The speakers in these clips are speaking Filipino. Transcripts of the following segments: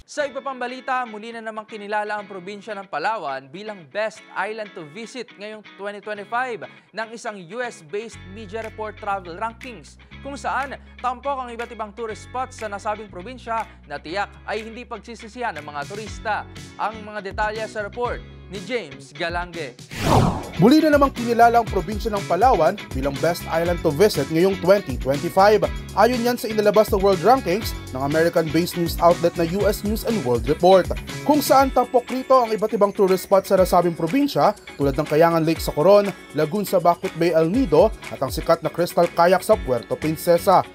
Sa iba pang balita, muli na namang kinilala ang probinsya ng Palawan bilang Best Island to Visit ngayong 2025 ng isang US-based Media Report Travel Rankings, kung saan tampok ang iba't ibang tourist spots sa nasabing probinsya na tiyak ay hindi pagsisisihan ng mga turista. Ang mga detalye sa report ni James Galange. Muli na namang kinilala ang probinsya ng Palawan bilang Best Island to Visit ngayong 2025. Ayon yan sa inilabas na World Rankings ng American-based news outlet na US News and World Report, kung saan tampok rito ang iba't ibang tourist spots sa nasabing probinsya tulad ng Kayangan Lake sa Coron, Lagoon sa Bacuit Bay El Nido at ang sikat na Crystal Kayak sa Puerto Princesa.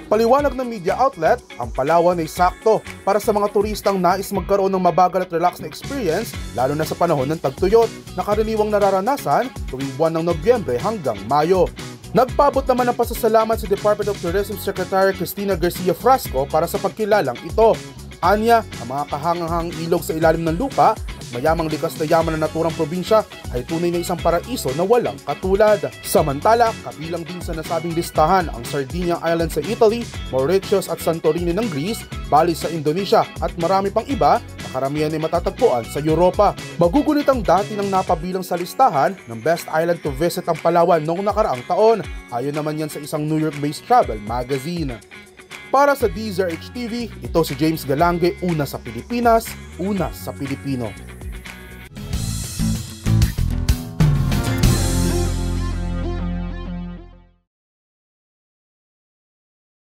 Paliwanag ng media outlet, ang Palawan ay sakto para sa mga turistang nais magkaroon ng mabagal at relax na experience, lalo na sa panahon ng tagtuyot na karaniwang nararanasan tuwing buwan ng Nobyembre hanggang Mayo. Nagpaabot naman ng pasasalamat sa Department of Tourism Secretary Cristina Garcia Frasco para sa pagkilalang ito. Anya, ang mga kahanghang ilog sa ilalim ng lupa at mayamang likas na yaman ng naturang probinsya ay tunay na isang paraiso na walang katulad. Samantala, kabilang din sa nasabing listahan ang Sardinia Island sa Italy, Mauritius at Santorini ng Greece, Bali sa Indonesia at marami pang iba na karamihan ay matatagpuan sa Europa. Magugunit ang dati ng napabilang sa listahan ng Best Island to Visit ang Palawan noong nakaraang taon. Ayon naman yan sa isang New York-based travel magazine. Para sa DZRH TV, ito si James Galange, una sa Pilipinas, una sa Pilipino.